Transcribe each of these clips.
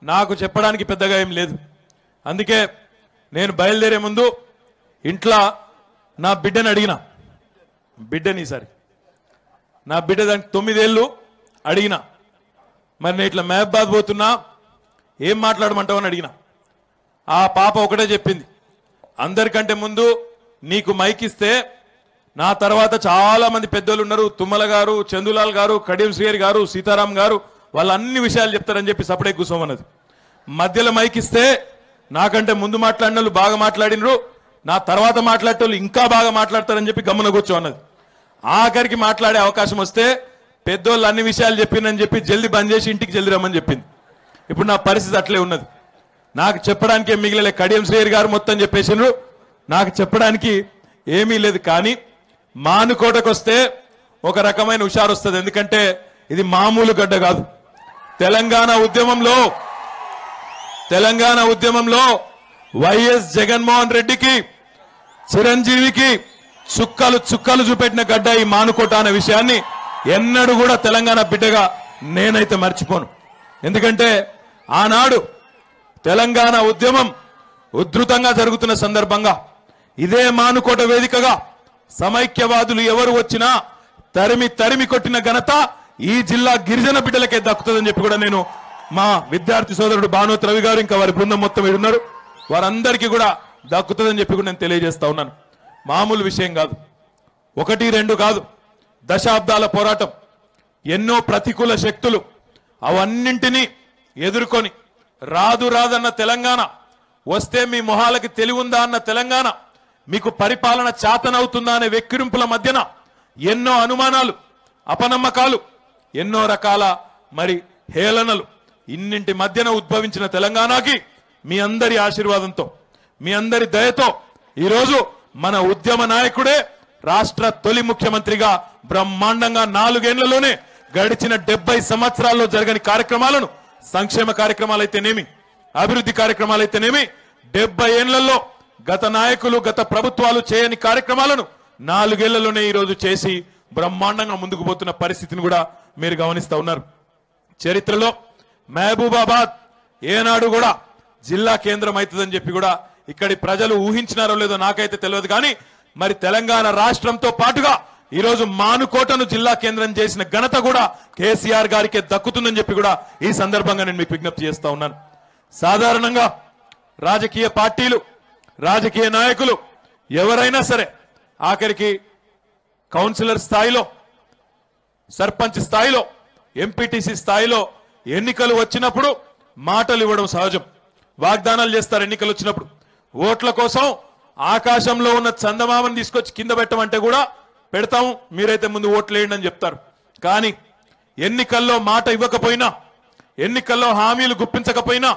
నాకు చెప్పడానికి పెద్దగా ఏం లేదు. అందుకే నేను బయలుదేరే ముందు ఇంట్లో నా బిడ్డని అడిగిన, బిడ్డని ఈసారి నా బిడ్డ దానికి 9 ఏళ్ళు అడిగిన, మరి నేను ఇట్లా మహబాద్ పోతున్నా ఏం మాట్లాడమంటావు అని అడిగిన. ఆ పాప ఒకటే చెప్పింది, అందరికంటే ముందు నీకు మైక్ ఇస్తే నా తర్వాత చాలా మంది పెద్దోళ్ళు ఉన్నారు, తుమ్మల గారు, చందులాల్ గారు, కడియం శ్రీహరి గారు, సీతారాం గారు, వాళ్ళు అన్ని విషయాలు చెప్తారని చెప్పి సపడే కూర్చోమన్నది. మధ్యలో మైక్ ఇస్తే నాకంటే ముందు మాట్లాడిన వాళ్ళు బాగా మాట్లాడినరు, నా తర్వాత మాట్లాడేటోళ్ళు ఇంకా బాగా మాట్లాడతారని చెప్పి గమ్మున కూర్చో అన్నది. ఆఖరికి మాట్లాడే అవకాశం వస్తే పెద్దోళ్ళు అన్ని విషయాలు చెప్పిందని చెప్పి జల్దీ బంద్ చేసి ఇంటికి జల్దీ రమ్మని చెప్పింది. ఇప్పుడు నా పరిస్థితి అట్లే ఉన్నది. నాకు చెప్పడానికి ఏం మిగిలలే. కడియం శ్రీహరి గారు మొత్తం చెప్పేసినారు, నాకు చెప్పడానికి ఏమీ లేదు. కానీ మానుకోటకు వస్తే ఒక రకమైన హుషారు వస్తుంది. ఎందుకంటే ఇది మామూలు గడ్డ కాదు. తెలంగాణ ఉద్యమంలో వైఎస్ జగన్మోహన్ రెడ్డికి, చిరంజీవికి చుక్కలు చూపెట్టిన గడ్డ ఈ మానుకోట అనే విషయాన్ని ఎన్నడూ కూడా తెలంగాణ బిడ్డగా నేనైతే మర్చిపోను. ఎందుకంటే ఆనాడు తెలంగాణ ఉద్యమం ఉధృతంగా జరుగుతున్న సందర్భంగా ఇదే మానుకోట వేదికగా సమైక్యవాదులు ఎవరు వచ్చినా తరిమి కొట్టిన ఘనత ఈ జిల్లా గిరిజన బిడ్డలకే దక్కుతుందని చెప్పి కూడా నేను మా విద్యార్థి సోదరుడు భానోత్ రవి గారు ఇంకా వారి బృందం మొత్తం ఉన్నారు, వారందరికీ కూడా దక్కుతుందని చెప్పి కూడా నేను తెలియజేస్తా ఉన్నాను. మామూలు విషయం కాదు, 1, 2 కాదు, దశాబ్దాల పోరాటం, ఎన్నో ప్రతికూల శక్తులు, అవన్నింటినీ ఎదుర్కొని రాదన్న తెలంగాణ, వస్తే మీ మొహాలకి తెలివుందా అన్న తెలంగాణ, మీకు పరిపాలన చాతనవుతుందా అనే వెక్కిరింపుల మధ్యన ఎన్నో అనుమానాలు, అపనమ్మకాలు, ఎన్నో రకాల మరి హేళనలు, ఇన్నింటి మధ్యన ఉద్భవించిన తెలంగాణకి మీ అందరి ఆశీర్వాదంతో, మీ అందరి దయతో ఈరోజు మన ఉద్యమ నాయకుడే రాష్ట్ర తొలి ముఖ్యమంత్రిగా బ్రహ్మాండంగా 4 ఏళ్లలోనే గడిచిన 70 సంవత్సరాల్లో జరగని కార్యక్రమాలను, సంక్షేమ కార్యక్రమాలైతేనేమి, అభివృద్ధి కార్యక్రమాలైతేనేమి, 70 ఏళ్లలో గత నాయకులు, గత ప్రభుత్వాలు చేయని కార్యక్రమాలను 4 ఏళ్లలోనే ఈరోజు చేసి బ్రహ్మాండంగా ముందుకు పోతున్న పరిస్థితిని కూడా మీరు గమనిస్తా ఉన్నారు. చరిత్రలో మహబూబాబాద్ ఏనాడు కూడా జిల్లా కేంద్రం అవుతుందని చెప్పి కూడా ఇక్కడి ప్రజలు ఊహించినారో లేదో నాకైతే తెలియదు. కానీ మరి తెలంగాణ రాష్ట్రంతో పాటుగా ఈరోజు మానుకోటను జిల్లా కేంద్రం చేసిన ఘనత కూడా కేసీఆర్ గారికే దక్కుతుందని చెప్పి కూడా ఈ సందర్భంగా నేను మీకు విజ్ఞప్తి చేస్తా ఉన్నాను. సాధారణంగా రాజకీయ పార్టీలు, రాజకీయ నాయకులు ఎవరైనా సరే ఆఖరికి కౌన్సిలర్ స్థాయిలో, సర్పంచ్ స్థాయిలో, ఎంపీటీసీ స్థాయిలో ఎన్నికలు వచ్చినప్పుడు మాటలు ఇవ్వడం సహజం, వాగ్దానాలు చేస్తారు. ఎన్నికలు వచ్చినప్పుడు ఓట్ల కోసం ఆకాశంలో ఉన్న చందమామని తీసుకొచ్చి కింద పెట్టమంటే కూడా పెడతాము, మీరైతే ముందు ఓట్లు వేయండి అని చెప్తారు. కానీ ఎన్నికల్లో మాట ఇవ్వకపోయినా, ఎన్నికల్లో హామీలు గుప్పించకపోయినా,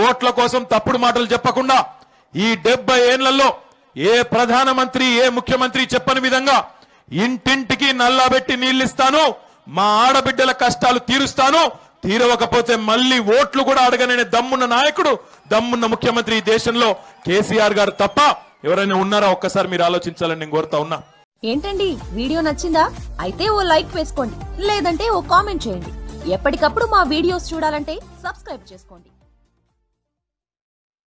ఓట్ల కోసం తప్పుడు మాటలు చెప్పకుండా ఈ 70 ఏళ్లలో ఏ ప్రధానమంత్రి, ఏ ముఖ్యమంత్రి చెప్పని విధంగా ఇంటింటికి నల్లాబెట్టి నీళ్లిస్తాను, మా ఆడబిడ్డల కష్టాలు తీరుస్తాను, తీరవకపోతే మళ్ళీ ఓట్లు కూడా అడగనే దమ్మున్న నాయకుడు, దమ్మున్న ముఖ్యమంత్రి ఈ దేశంలో కేసీఆర్ గారు తప్ప ఎవరైనా ఉన్నారా? ఒక్కసారి మీరు ఆలోచించాలని నేను కోరుతా ఉన్నా. ఏంటండి, వీడియో నచ్చిందా? అయితే ఓ లైక్ వేసుకోండి, లేదంటే ఓ కామెంట్ చేయండి. ఎప్పటికప్పుడు మా వీడియోస్ చూడాలంటే సబ్స్క్రైబ్ చేసుకోండి.